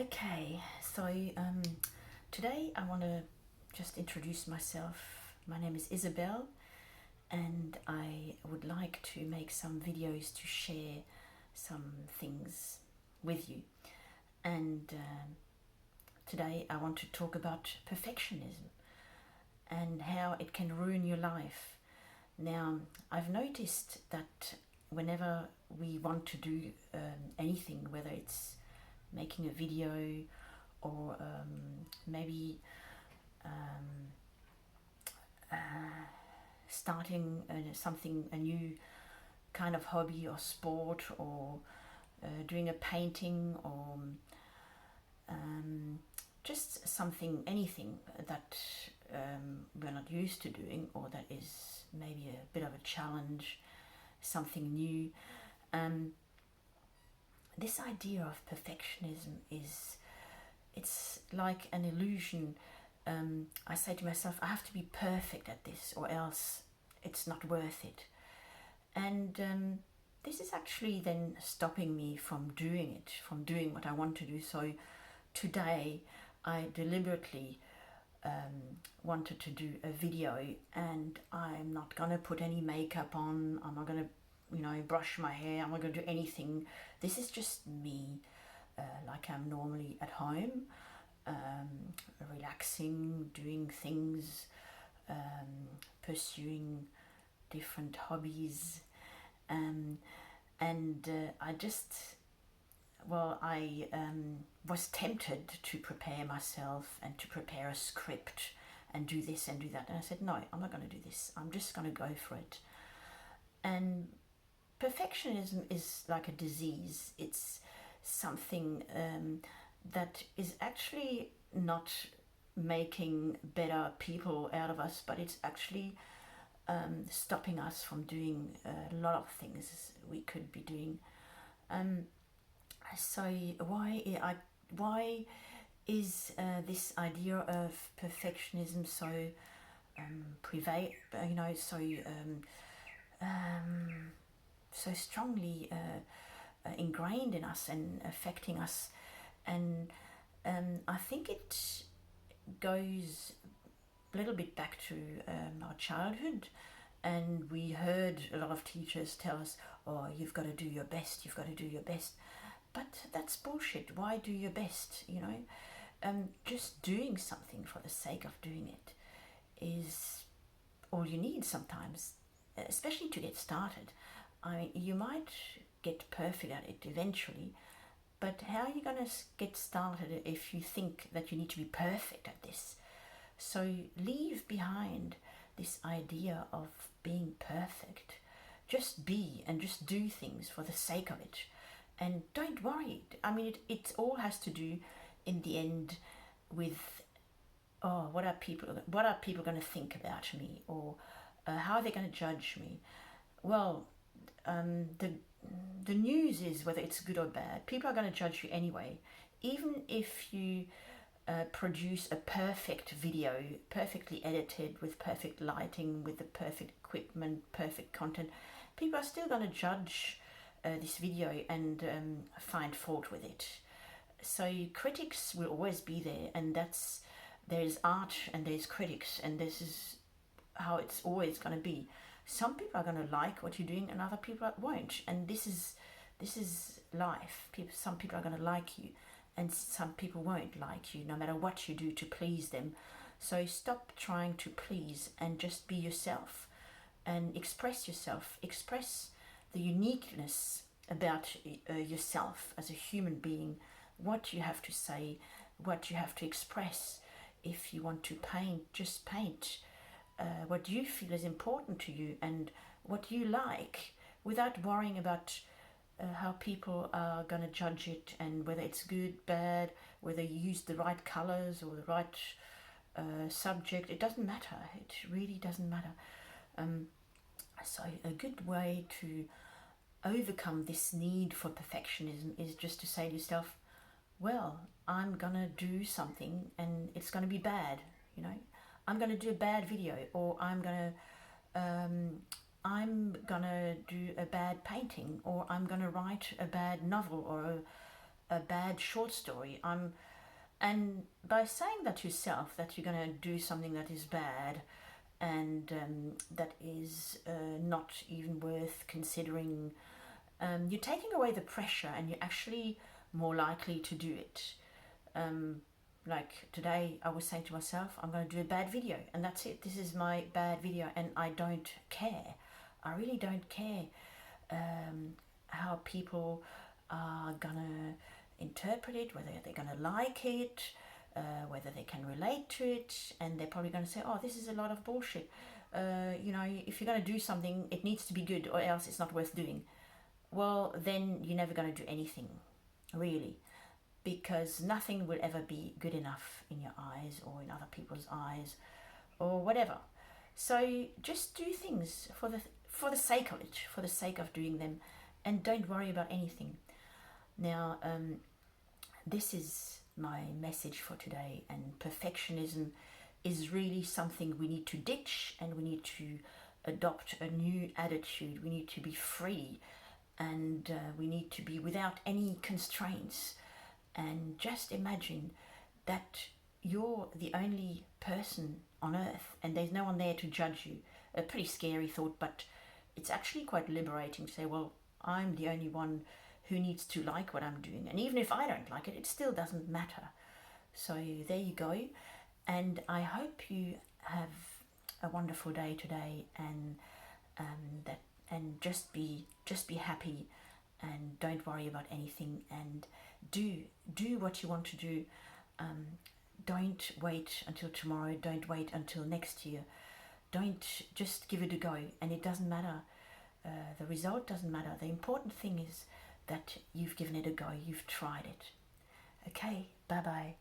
Okay, so today I want to just introduce myself. My name is Isabel, and I would like to make some videos to share some things with you. And today I want to talk about perfectionism and how it can ruin your life. Now, I've noticed that whenever we want to do anything, whether it's making a video or maybe um, starting a new kind of hobby or sport, or doing a painting, or just something, anything that we're not used to doing, or that is maybe a bit of a challenge, something new. This idea of perfectionism it's like an illusion. I say to myself, I have to be perfect at this, or else it's not worth it. And this is actually then stopping me from doing it, from doing what I want to do. So today, I deliberately wanted to do a video, and I'm not gonna put any makeup on. I'm not gonna, brush my hair. I'm not gonna do anything. This is just me, like I'm normally at home, relaxing, doing things, pursuing different hobbies, and I just, I was tempted to prepare myself and to prepare a script and do this and do that, and I said, no, I'm not going to do this. I'm just going to go for it. And perfectionism is like a disease. It's something that is actually not making better people out of us, but it's actually stopping us from doing a lot of things we could be doing. So why is this idea of perfectionism so prevail? So strongly ingrained in us and affecting us, and I think it goes a little bit back to our childhood, and we heard a lot of teachers tell us, "Oh, you've got to do your best. You've got to do your best." But that's bullshit. Why do your best? Just doing something for the sake of doing it is all you need sometimes, especially to get started. You might get perfect at it eventually, but how are you going to get started if you think that you need to be perfect at this? So leave behind this idea of being perfect. Just be and just do things for the sake of it. And don't worry. It all has to do in the end with, what are people going to think about me, or how are they going to judge me? Well, the news is, whether it's good or bad, people are going to judge you anyway. Even if you produce a perfect video, perfectly edited, with perfect lighting, with the perfect equipment, perfect content, people are still going to judge this video and find fault with it. So critics will always be there, and there's art and there's critics, and this is how it's always going to be. Some people are going to like what you're doing, and other people won't. And this is life. Some people are going to like you, and some people won't like you, no matter what you do to please them. So stop trying to please and just be yourself, and express yourself. Express the uniqueness about yourself as a human being, what you have to say, what you have to express. If you want to paint, just paint what you feel is important to you and what you like, without worrying about how people are going to judge it, and whether it's good, bad, whether you use the right colors or the right subject. It doesn't matter. It really doesn't matter. So a good way to overcome this need for perfectionism is just to say to yourself, well, I'm gonna do something and it's gonna be bad, I'm gonna do a bad video, or I'm gonna do a bad painting, or I'm gonna write a bad novel, or a bad short story. And by saying that to yourself, that you're going to do something that is bad and that is not even worth considering, you're taking away the pressure and you're actually more likely to do it. Like today, I was saying to myself, I'm going to do a bad video, and that's it. This is my bad video, and I don't care. I really don't care how people are going to interpret it, whether they're going to like it, whether they can relate to it, and they're probably going to say, oh, this is a lot of bullshit. If you're going to do something, it needs to be good, or else it's not worth doing. Well, then you're never going to do anything, really, because nothing will ever be good enough in your eyes or in other people's eyes or whatever. So just do things for the sake of it, for the sake of doing them, and don't worry about anything. Now, this is my message for today, and perfectionism is really something we need to ditch, and we need to adopt a new attitude. We need to be free, and we need to be without any constraints. And just imagine that you're the only person on earth and there's no one there to judge you. A pretty scary thought, but it's actually quite liberating to say, well, I'm the only one who needs to like what I'm doing. And even if I don't like it, it still doesn't matter. So there you go. And I hope you have a wonderful day today, and just be happy, and don't worry about anything, and do what you want to do. Don't wait until tomorrow. Don't wait until next year. Don't, just give it a go, and it doesn't matter. The result doesn't matter. The important thing is that you've given it a go. You've tried it. Okay, bye bye.